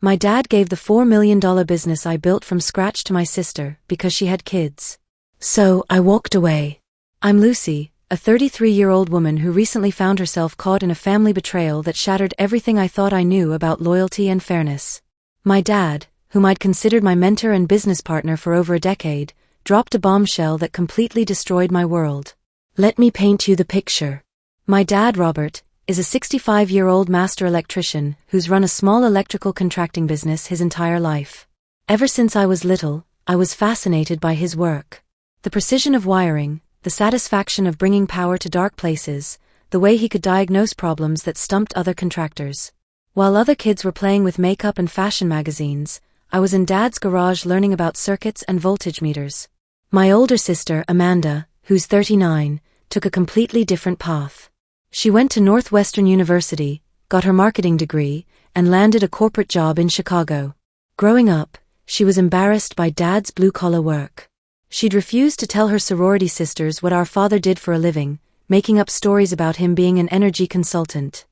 My dad gave the $4 million business I built from scratch to my sister because she had kids. So, I walked away. I'm Lucy, a 33-year-old woman who recently found herself caught in a family betrayal that shattered everything I thought I knew about loyalty and fairness. My dad, whom I'd considered my mentor and business partner for over a decade, dropped a bombshell that completely destroyed my world. Let me paint you the picture. My dad, Robert, is a 65-year-old master electrician who's run a small electrical contracting business his entire life. Ever since I was little, I was fascinated by his work. The precision of wiring, the satisfaction of bringing power to dark places, the way he could diagnose problems that stumped other contractors. While other kids were playing with makeup and fashion magazines, I was in Dad's garage learning about circuits and voltage meters. My older sister, Amanda, who's 39, took a completely different path. She went to Northwestern University, got her marketing degree, and landed a corporate job in Chicago. Growing up, she was embarrassed by Dad's blue-collar work. She'd refused to tell her sorority sisters what our father did for a living, making up stories about him being an energy consultant.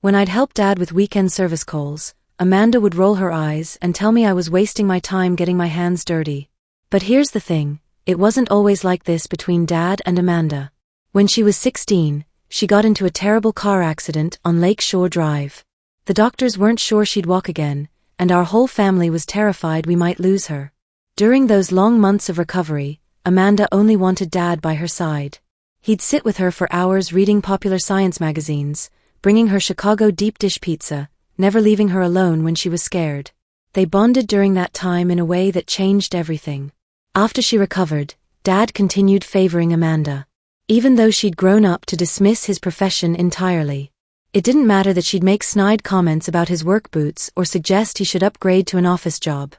When I'd help Dad with weekend service calls, Amanda would roll her eyes and tell me I was wasting my time getting my hands dirty. But here's the thing, it wasn't always like this between Dad and Amanda. When she was 16, she got into a terrible car accident on Lake Shore Drive. The doctors weren't sure she'd walk again, and our whole family was terrified we might lose her. During those long months of recovery, Amanda only wanted Dad by her side. He'd sit with her for hours reading popular science magazines, bringing her Chicago deep dish pizza, never leaving her alone when she was scared. They bonded during that time in a way that changed everything. After she recovered, Dad continued favoring Amanda. Even though she'd grown up to dismiss his profession entirely. It didn't matter that she'd make snide comments about his work boots or suggest he should upgrade to an office job.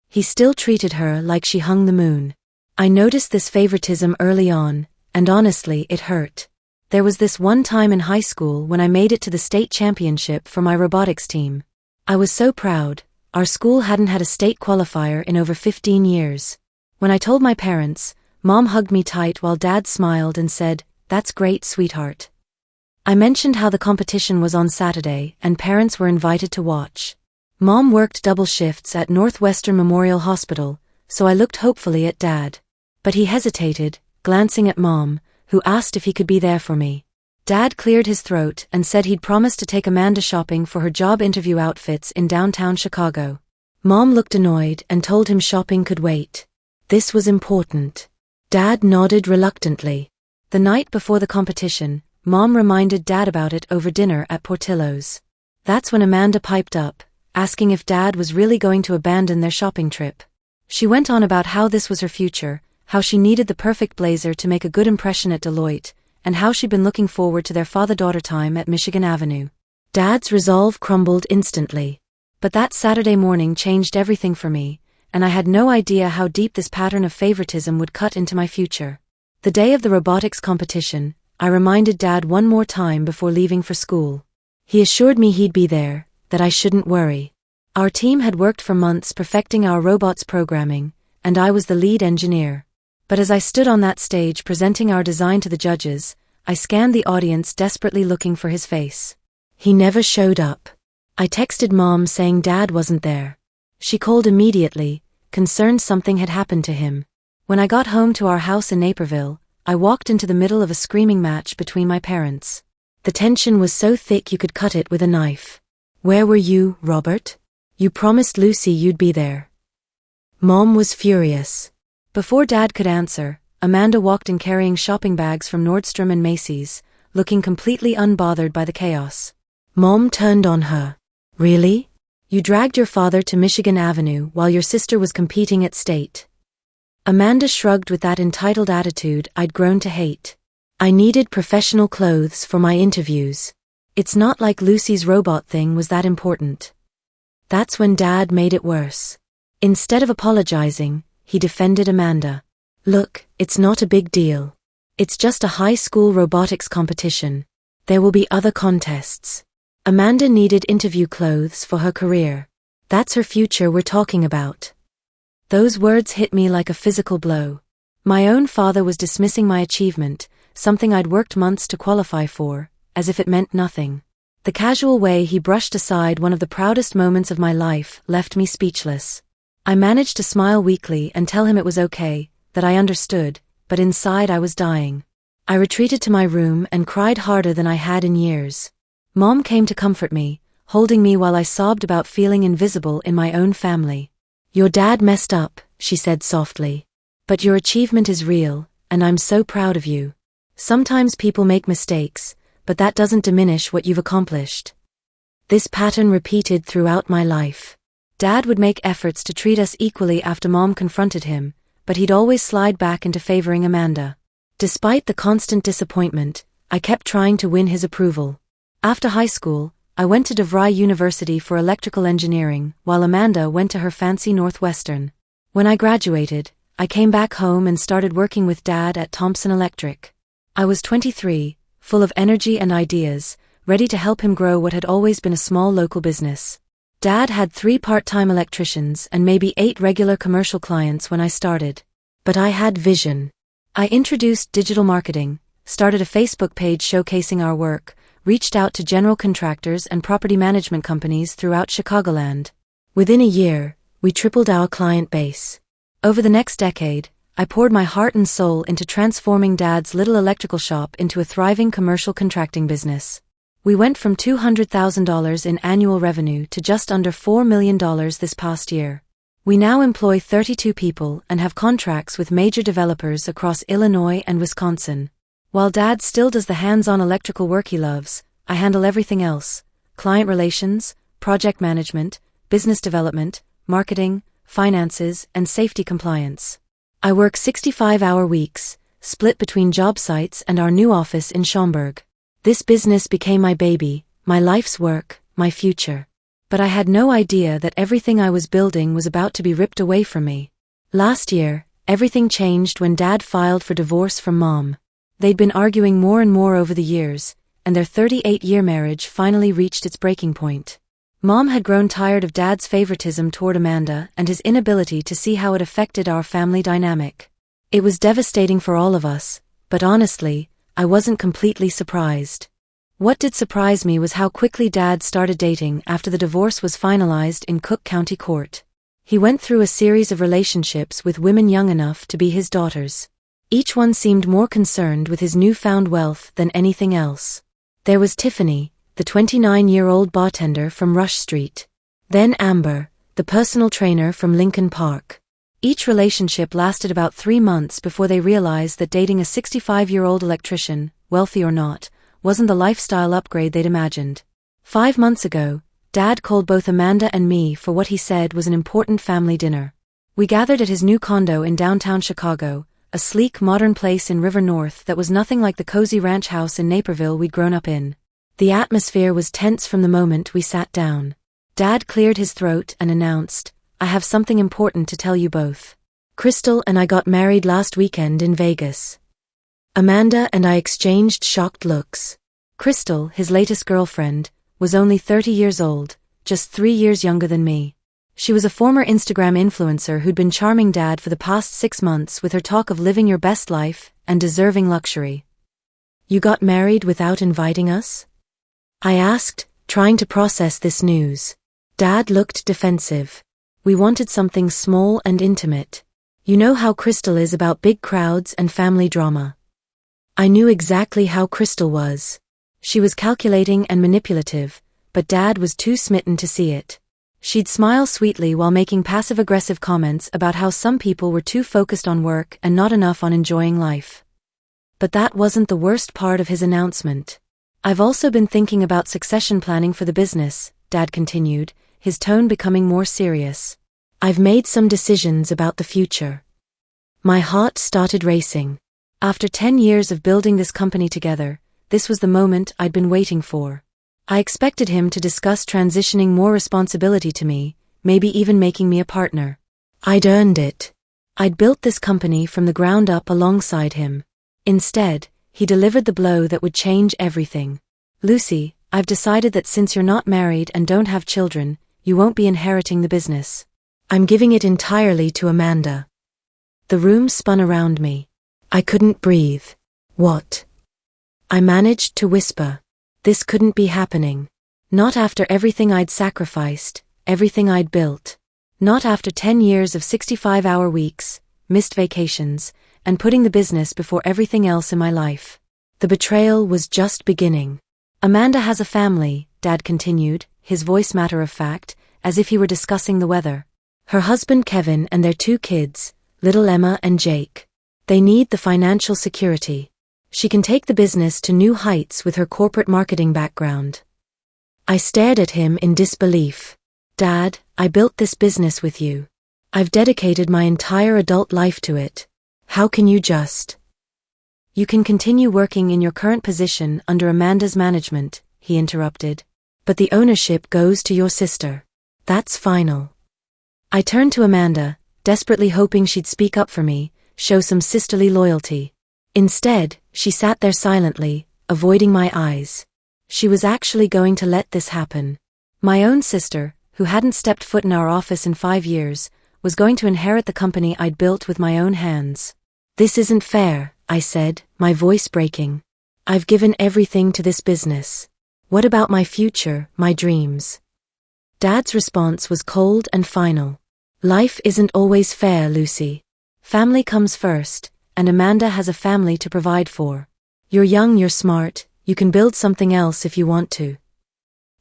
He still treated her like she hung the moon. I noticed this favoritism early on, and honestly, it hurt. There was this one time in high school when I made it to the state championship for my robotics team. I was so proud. Our school hadn't had a state qualifier in over 15 years. When I told my parents, Mom hugged me tight while Dad smiled and said, "That's great, sweetheart." I mentioned how the competition was on Saturday and parents were invited to watch. Mom worked double shifts at Northwestern Memorial Hospital, so I looked hopefully at Dad. But he hesitated, glancing at Mom, who asked if he could be there for me. Dad cleared his throat and said he'd promised to take Amanda shopping for her job interview outfits in downtown Chicago. Mom looked annoyed and told him shopping could wait. This was important. Dad nodded reluctantly. The night before the competition, Mom reminded Dad about it over dinner at Portillo's. That's when Amanda piped up, asking if Dad was really going to abandon their shopping trip. She went on about how this was her future, how she needed the perfect blazer to make a good impression at Deloitte, and how she'd been looking forward to their father-daughter time at Michigan Avenue. Dad's resolve crumbled instantly. But that Saturday morning changed everything for me, and I had no idea how deep this pattern of favoritism would cut into my future. The day of the robotics competition, I reminded Dad one more time before leaving for school. He assured me he'd be there, that I shouldn't worry. Our team had worked for months perfecting our robots' programming, and I was the lead engineer. But as I stood on that stage presenting our design to the judges, I scanned the audience desperately looking for his face. He never showed up. I texted Mom saying Dad wasn't there. She called immediately, concerned something had happened to him. When I got home to our house in Naperville, I walked into the middle of a screaming match between my parents. The tension was so thick you could cut it with a knife. "Where were you, Robert? You promised Lucy you'd be there." Mom was furious. Before Dad could answer, Amanda walked in carrying shopping bags from Nordstrom and Macy's, looking completely unbothered by the chaos. Mom turned on her. "Really? You dragged your father to Michigan Avenue while your sister was competing at state." Amanda shrugged with that entitled attitude I'd grown to hate. "I needed professional clothes for my interviews. It's not like Lucy's robot thing was that important." That's when Dad made it worse. Instead of apologizing, he defended Amanda. "Look, it's not a big deal. It's just a high school robotics competition. There will be other contests. Amanda needed interview clothes for her career. That's her future we're talking about." Those words hit me like a physical blow. My own father was dismissing my achievement, something I'd worked months to qualify for, as if it meant nothing. The casual way he brushed aside one of the proudest moments of my life left me speechless. I managed to smile weakly and tell him it was okay, that I understood, but inside I was dying. I retreated to my room and cried harder than I had in years. Mom came to comfort me, holding me while I sobbed about feeling invisible in my own family. "Your dad messed up," she said softly. "But your achievement is real, and I'm so proud of you. Sometimes people make mistakes, but that doesn't diminish what you've accomplished." This pattern repeated throughout my life. Dad would make efforts to treat us equally after Mom confronted him, but he'd always slide back into favoring Amanda. Despite the constant disappointment, I kept trying to win his approval. After high school, I went to DeVry University for electrical engineering, while Amanda went to her fancy Northwestern. When I graduated, I came back home and started working with Dad at Thompson Electric. I was 23, full of energy and ideas, ready to help him grow what had always been a small local business. Dad had 3 part-time electricians and maybe 8 regular commercial clients when I started. But I had vision. I introduced digital marketing, started a Facebook page showcasing our work, reached out to general contractors and property management companies throughout Chicagoland. Within a year, we tripled our client base. Over the next decade, I poured my heart and soul into transforming Dad's little electrical shop into a thriving commercial contracting business. We went from $200,000 in annual revenue to just under $4 million this past year. We now employ 32 people and have contracts with major developers across Illinois and Wisconsin. While Dad still does the hands-on electrical work he loves, I handle everything else: client relations, project management, business development, marketing, finances, and safety compliance. I work 65-hour weeks, split between job sites and our new office in Schaumburg. This business became my baby, my life's work, my future. But I had no idea that everything I was building was about to be ripped away from me. Last year, everything changed when Dad filed for divorce from Mom. They'd been arguing more and more over the years, and their 38-year marriage finally reached its breaking point. Mom had grown tired of Dad's favoritism toward Amanda and his inability to see how it affected our family dynamic. It was devastating for all of us, but honestly, I wasn't completely surprised. What did surprise me was how quickly Dad started dating after the divorce was finalized in Cook County Court. He went through a series of relationships with women young enough to be his daughters. Each one seemed more concerned with his newfound wealth than anything else. There was Tiffany, the 29-year-old bartender from Rush Street. Then Amber, the personal trainer from Lincoln Park. Each relationship lasted about 3 months before they realized that dating a 65-year-old electrician, wealthy or not, wasn't the lifestyle upgrade they'd imagined. 5 months ago, Dad called both Amanda and me for what he said was an important family dinner. We gathered at his new condo in downtown Chicago, a sleek modern place in River North that was nothing like the cozy ranch house in Naperville we'd grown up in. The atmosphere was tense from the moment we sat down. Dad cleared his throat and announced, "I have something important to tell you both. Crystal and I got married last weekend in Vegas." Amanda and I exchanged shocked looks. Crystal, his latest girlfriend, was only 30 years old, just 3 years younger than me. She was a former Instagram influencer who'd been charming Dad for the past 6 months with her talk of living your best life and deserving luxury. "You got married without inviting us?" I asked, trying to process this news. Dad looked defensive. "We wanted something small and intimate. You know how Crystal is about big crowds and family drama." I knew exactly how Crystal was. She was calculating and manipulative, but Dad was too smitten to see it. She'd smile sweetly while making passive-aggressive comments about how some people were too focused on work and not enough on enjoying life. But that wasn't the worst part of his announcement. "I've also been thinking about succession planning for the business," Dad continued, his tone becoming more serious. "I've made some decisions about the future." My heart started racing. After 10 years of building this company together, this was the moment I'd been waiting for. I expected him to discuss transitioning more responsibility to me, maybe even making me a partner. I'd earned it. I'd built this company from the ground up alongside him. Instead, he delivered the blow that would change everything. "Lucy, I've decided that since you're not married and don't have children, you won't be inheriting the business. I'm giving it entirely to Amanda." The room spun around me. I couldn't breathe. "What?" I managed to whisper. "This couldn't be happening." Not after everything I'd sacrificed, everything I'd built. Not after 10 years of 65-hour weeks, missed vacations, and putting the business before everything else in my life. The betrayal was just beginning. Amanda has a family, Dad continued, his voice matter-of-fact, as if he were discussing the weather. Her husband Kevin and their 2 kids, little Emma and Jake. They need the financial security. She can take the business to new heights with her corporate marketing background. I stared at him in disbelief. Dad, I built this business with you. I've dedicated my entire adult life to it. How can you just? You can continue working in your current position under Amanda's management, he interrupted. But the ownership goes to your sister. That's final. I turned to Amanda, desperately hoping she'd speak up for me, show some sisterly loyalty. Instead, she sat there silently, avoiding my eyes. She was actually going to let this happen. My own sister, who hadn't stepped foot in our office in 5 years, was going to inherit the company I'd built with my own hands. This isn't fair, I said, my voice breaking. I've given everything to this business. What about my future, my dreams? Dad's response was cold and final. Life isn't always fair, Lucy. Family comes first, and Amanda has a family to provide for. You're young, you're smart, you can build something else if you want to.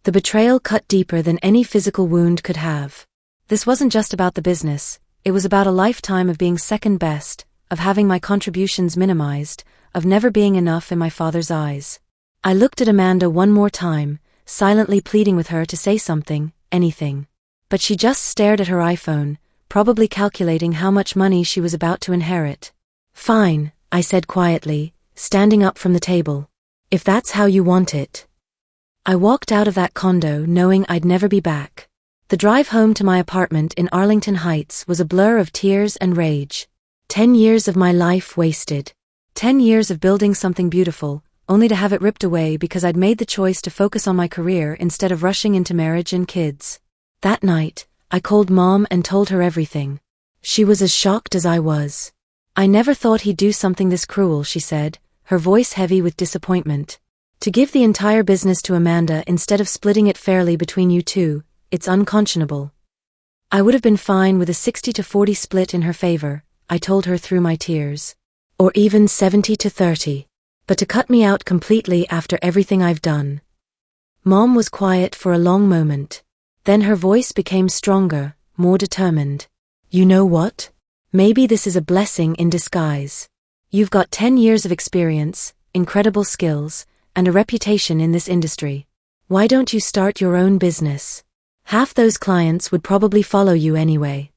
The betrayal cut deeper than any physical wound could have. This wasn't just about the business, it was about a lifetime of being second best, of having my contributions minimized, of never being enough in my father's eyes. I looked at Amanda one more time, silently pleading with her to say something, anything. But she just stared at her iPhone, probably calculating how much money she was about to inherit. Fine, I said quietly, standing up from the table. If that's how you want it. I walked out of that condo knowing I'd never be back. The drive home to my apartment in Arlington Heights was a blur of tears and rage. 10 years of my life wasted. 10 years of building something beautiful, only to have it ripped away because I'd made the choice to focus on my career instead of rushing into marriage and kids. That night, I called Mom and told her everything. She was as shocked as I was. I never thought he'd do something this cruel, she said, her voice heavy with disappointment. To give the entire business to Amanda instead of splitting it fairly between you two, it's unconscionable. I would have been fine with a 60-40 split in her favor, I told her through my tears. Or even 70-30. But to cut me out completely after everything I've done. Mom was quiet for a long moment. Then her voice became stronger, more determined. You know what? Maybe this is a blessing in disguise. You've got 10 years of experience, incredible skills, and a reputation in this industry. Why don't you start your own business? Half those clients would probably follow you anyway.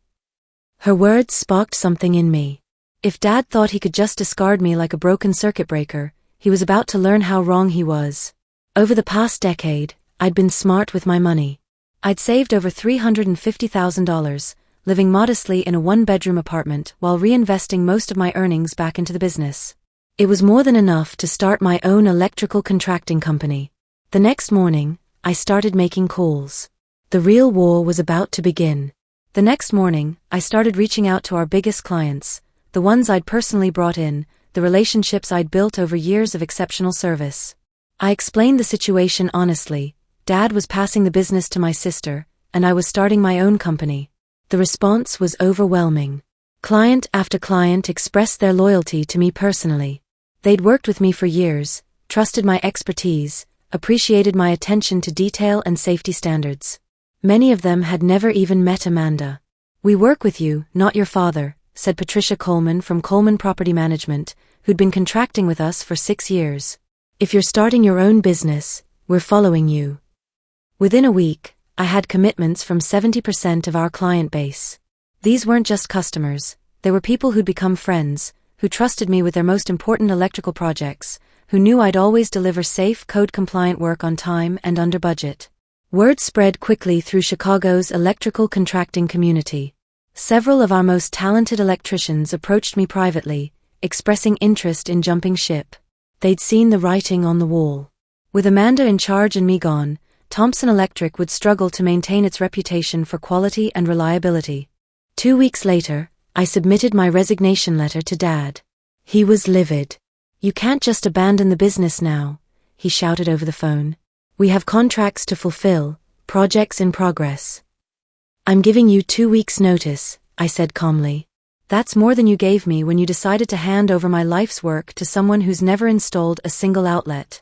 Her words sparked something in me. If Dad thought he could just discard me like a broken circuit breaker, he was about to learn how wrong he was. Over the past decade, I'd been smart with my money. I'd saved over $350,000, living modestly in a one-bedroom apartment while reinvesting most of my earnings back into the business. It was more than enough to start my own electrical contracting company. The next morning, I started making calls. The real war was about to begin. The next morning, I started reaching out to our biggest clients, the ones I'd personally brought in, the relationships I'd built over years of exceptional service. I explained the situation honestly. Dad was passing the business to my sister, and I was starting my own company. The response was overwhelming. Client after client expressed their loyalty to me personally. They'd worked with me for years, trusted my expertise, appreciated my attention to detail and safety standards. Many of them had never even met Amanda. We work with you, not your father, said Patricia Coleman from Coleman Property Management, who'd been contracting with us for 6 years. If you're starting your own business, we're following you. Within a week, I had commitments from 70% of our client base. These weren't just customers, they were people who'd become friends, who trusted me with their most important electrical projects, who knew I'd always deliver safe, code-compliant work on time and under budget. Word spread quickly through Chicago's electrical contracting community. Several of our most talented electricians approached me privately, expressing interest in jumping ship. They'd seen the writing on the wall. With Amanda in charge and me gone, Thompson Electric would struggle to maintain its reputation for quality and reliability. 2 weeks later, I submitted my resignation letter to Dad. He was livid. You can't just abandon the business now, he shouted over the phone. We have contracts to fulfill, projects in progress. I'm giving you 2 weeks' notice, I said calmly. That's more than you gave me when you decided to hand over my life's work to someone who's never installed a single outlet.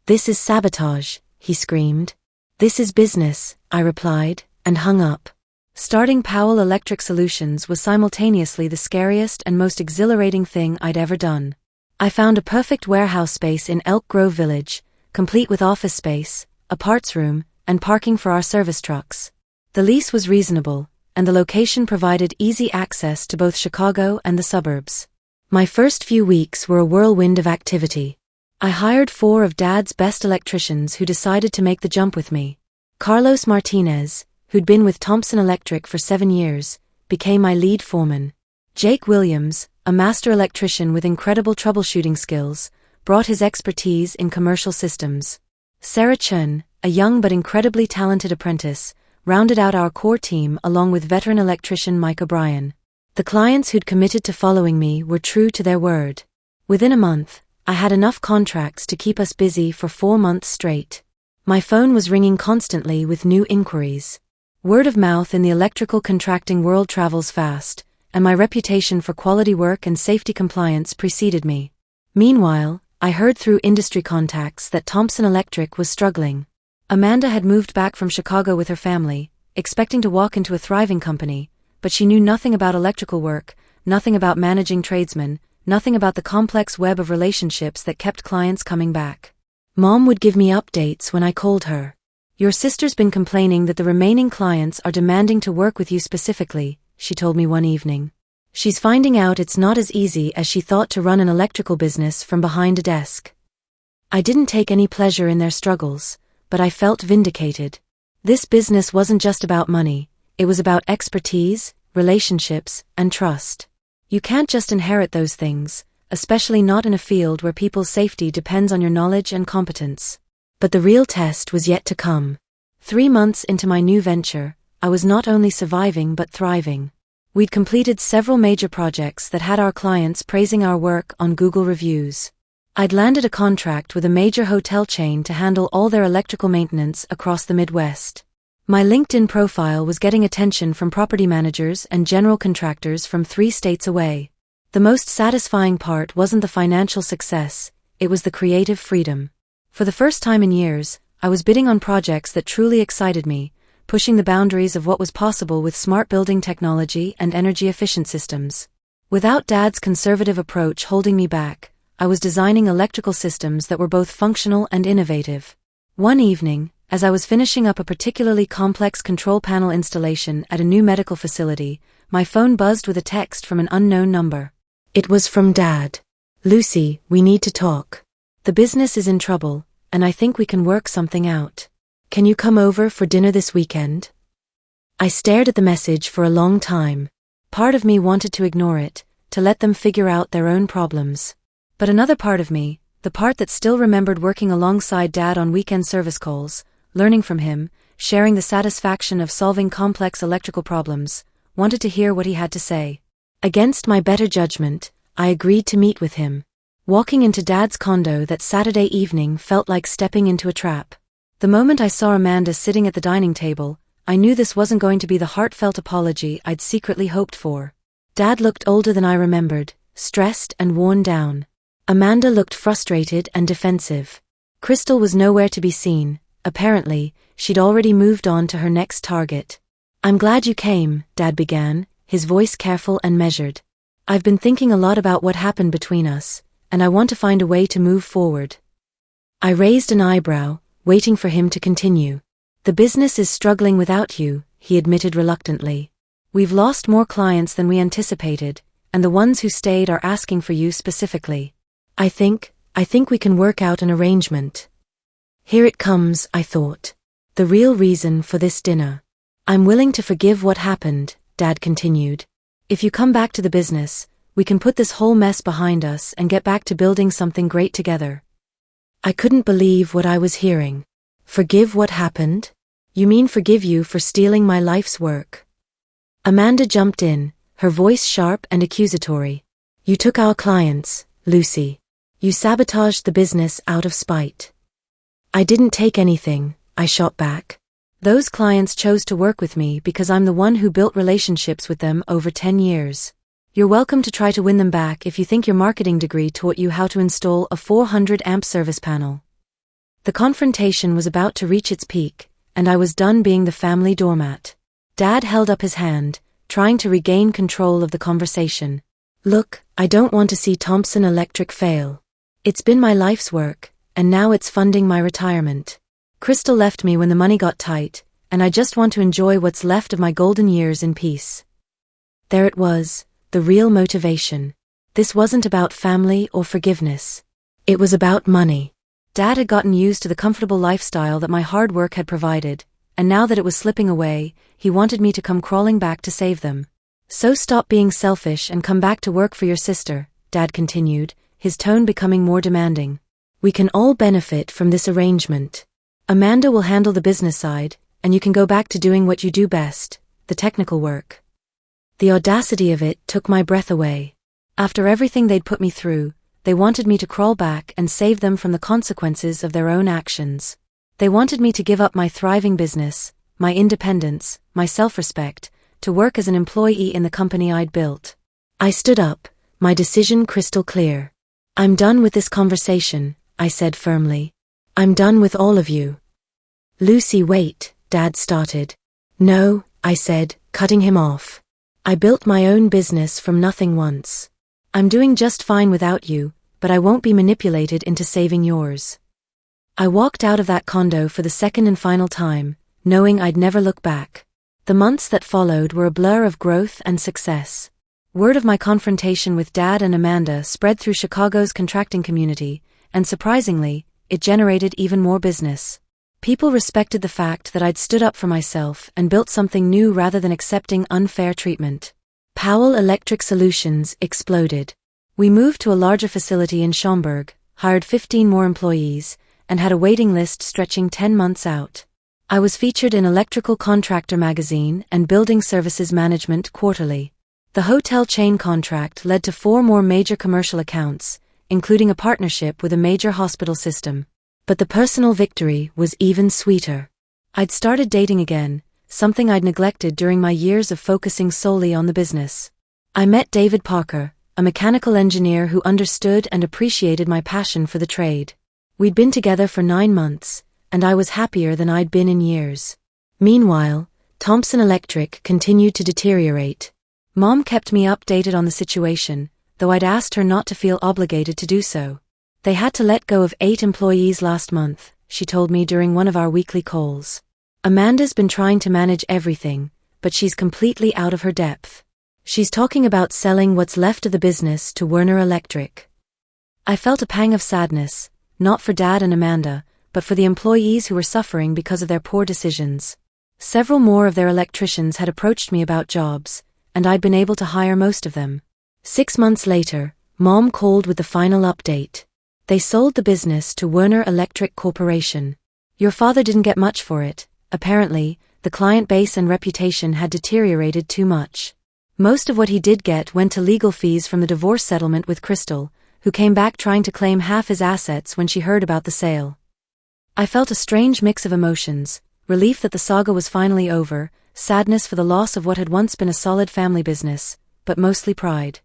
This is sabotage, he screamed. This is business, I replied, and hung up. Starting Powell Electric Solutions was simultaneously the scariest and most exhilarating thing I'd ever done. I found a perfect warehouse space in Elk Grove Village, complete with office space, a parts room, and parking for our service trucks. The lease was reasonable, and the location provided easy access to both Chicago and the suburbs. My first few weeks were a whirlwind of activity. I hired 4 of Dad's best electricians who decided to make the jump with me. Carlos Martinez, who'd been with Thompson Electric for 7 years, became my lead foreman. Jake Williams, a master electrician with incredible troubleshooting skills, brought his expertise in commercial systems. Sarah Chun, a young but incredibly talented apprentice, rounded out our core team along with veteran electrician Mike O'Brien. The clients who'd committed to following me were true to their word. Within a month, I had enough contracts to keep us busy for 4 months straight. My phone was ringing constantly with new inquiries. Word of mouth in the electrical contracting world travels fast, and my reputation for quality work and safety compliance preceded me. Meanwhile, I heard through industry contacts that Thompson Electric was struggling. Amanda had moved back from Chicago with her family, expecting to walk into a thriving company, but she knew nothing about electrical work, nothing about managing tradesmen, nothing about the complex web of relationships that kept clients coming back. Mom would give me updates when I called her. Your sister's been complaining that the remaining clients are demanding to work with you specifically, she told me one evening. She's finding out it's not as easy as she thought to run an electrical business from behind a desk. I didn't take any pleasure in their struggles, but I felt vindicated. This business wasn't just about money, it was about expertise, relationships, and trust. You can't just inherit those things, especially not in a field where people's safety depends on your knowledge and competence. But the real test was yet to come. 3 months into my new venture, I was not only surviving but thriving. We'd completed several major projects that had our clients praising our work on Google reviews. I'd landed a contract with a major hotel chain to handle all their electrical maintenance across the Midwest. My LinkedIn profile was getting attention from property managers and general contractors from 3 states away. The most satisfying part wasn't the financial success, it was the creative freedom. For the first time in years, I was bidding on projects that truly excited me, pushing the boundaries of what was possible with smart building technology and energy-efficient systems. Without Dad's conservative approach holding me back, I was designing electrical systems that were both functional and innovative. One evening, as I was finishing up a particularly complex control panel installation at a new medical facility, my phone buzzed with a text from an unknown number. It was from Dad. "Lucy, we need to talk. The business is in trouble, and I think we can work something out. Can you come over for dinner this weekend?" I stared at the message for a long time. Part of me wanted to ignore it, to let them figure out their own problems. But another part of me, the part that still remembered working alongside Dad on weekend service calls, learning from him, sharing the satisfaction of solving complex electrical problems, wanted to hear what he had to say. Against my better judgment, I agreed to meet with him. Walking into Dad's condo that Saturday evening felt like stepping into a trap. The moment I saw Amanda sitting at the dining table, I knew this wasn't going to be the heartfelt apology I'd secretly hoped for. Dad looked older than I remembered, stressed and worn down. Amanda looked frustrated and defensive. Crystal was nowhere to be seen. Apparently, she'd already moved on to her next target. "I'm glad you came," Dad began, his voice careful and measured. "I've been thinking a lot about what happened between us, and I want to find a way to move forward." I raised an eyebrow, waiting for him to continue. "The business is struggling without you," he admitted reluctantly. "We've lost more clients than we anticipated, and the ones who stayed are asking for you specifically. I think we can work out an arrangement." Here it comes, I thought. The real reason for this dinner. "I'm willing to forgive what happened," Dad continued. "If you come back to the business, we can put this whole mess behind us and get back to building something great together." I couldn't believe what I was hearing. "Forgive what happened? You mean forgive you for stealing my life's work?" Amanda jumped in, her voice sharp and accusatory. "You took our clients, Lucy. You sabotaged the business out of spite. I didn't take anything, I shot back. Those clients chose to work with me because I'm the one who built relationships with them over 10 years. You're welcome to try to win them back if you think your marketing degree taught you how to install a 400 amp service panel. The confrontation was about to reach its peak, and I was done being the family doormat. Dad held up his hand, trying to regain control of the conversation. Look, I don't want to see Thompson Electric fail. It's been my life's work, and now it's funding my retirement. Crystal left me when the money got tight, and I just want to enjoy what's left of my golden years in peace. There it was, the real motivation. This wasn't about family or forgiveness. It was about money. Dad had gotten used to the comfortable lifestyle that my hard work had provided, and now that it was slipping away, he wanted me to come crawling back to save them. So stop being selfish and come back to work for your sister, Dad continued, his tone becoming more demanding. We can all benefit from this arrangement. Amanda will handle the business side, and you can go back to doing what you do best, the technical work. The audacity of it took my breath away. After everything they'd put me through, they wanted me to crawl back and save them from the consequences of their own actions. They wanted me to give up my thriving business, my independence, my self-respect, to work as an employee in the company I'd built. I stood up, my decision crystal clear. I'm done with this conversation, I said firmly. I'm done with all of you. Lucy, wait, Dad started. No, I said, cutting him off. I built my own business from nothing once. I'm doing just fine without you, but I won't be manipulated into saving yours. I walked out of that condo for the second and final time, knowing I'd never look back. The months that followed were a blur of growth and success. Word of my confrontation with Dad and Amanda spread through Chicago's contracting community, and surprisingly, it generated even more business. People respected the fact that I'd stood up for myself and built something new rather than accepting unfair treatment. Powell Electric Solutions exploded. We moved to a larger facility in Schaumburg, hired 15 more employees, and had a waiting list stretching 10 months out. I was featured in Electrical Contractor magazine and Building Services Management Quarterly. The hotel chain contract led to 4 more major commercial accounts, including a partnership with a major hospital system. But the personal victory was even sweeter. I'd started dating again, something I'd neglected during my years of focusing solely on the business. I met David Parker, a mechanical engineer who understood and appreciated my passion for the trade. We'd been together for 9 months, and I was happier than I'd been in years. Meanwhile, Thompson Electric continued to deteriorate. Mom kept me updated on the situation, though I'd asked her not to feel obligated to do so. They had to let go of 8 employees last month, she told me during one of our weekly calls. Amanda's been trying to manage everything, but she's completely out of her depth. She's talking about selling what's left of the business to Werner Electric. I felt a pang of sadness, not for Dad and Amanda, but for the employees who were suffering because of their poor decisions. Several more of their electricians had approached me about jobs, and I'd been able to hire most of them. 6 months later, Mom called with the final update. They sold the business to Werner Electric Corporation. Your father didn't get much for it. Apparently, the client base and reputation had deteriorated too much. Most of what he did get went to legal fees from the divorce settlement with Crystal, who came back trying to claim half his assets when she heard about the sale. I felt a strange mix of emotions, relief that the saga was finally over, sadness for the loss of what had once been a solid family business, but mostly pride.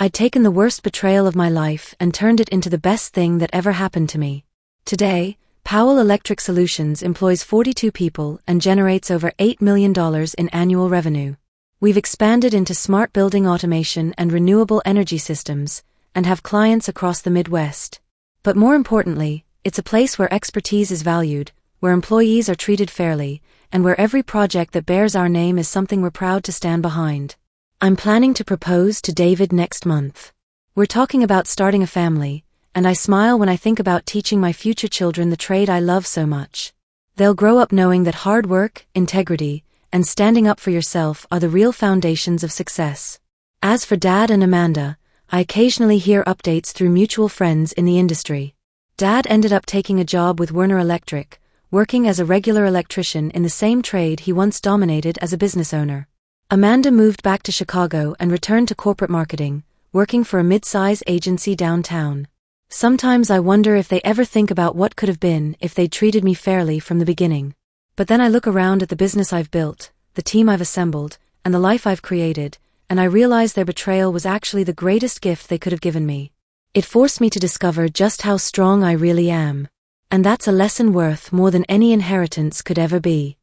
I'd taken the worst betrayal of my life and turned it into the best thing that ever happened to me. Today, Powell Electric Solutions employs 42 people and generates over $8 million in annual revenue. We've expanded into smart building automation and renewable energy systems, and have clients across the Midwest. But more importantly, it's a place where expertise is valued, where employees are treated fairly, and where every project that bears our name is something we're proud to stand behind. I'm planning to propose to David next month. We're talking about starting a family, and I smile when I think about teaching my future children the trade I love so much. They'll grow up knowing that hard work, integrity, and standing up for yourself are the real foundations of success. As for Dad and Amanda, I occasionally hear updates through mutual friends in the industry. Dad ended up taking a job with Werner Electric, working as a regular electrician in the same trade he once dominated as a business owner. Amanda moved back to Chicago and returned to corporate marketing, working for a mid-size agency downtown. Sometimes I wonder if they ever think about what could have been if they'd treated me fairly from the beginning. But then I look around at the business I've built, the team I've assembled, and the life I've created, and I realize their betrayal was actually the greatest gift they could have given me. It forced me to discover just how strong I really am. And that's a lesson worth more than any inheritance could ever be.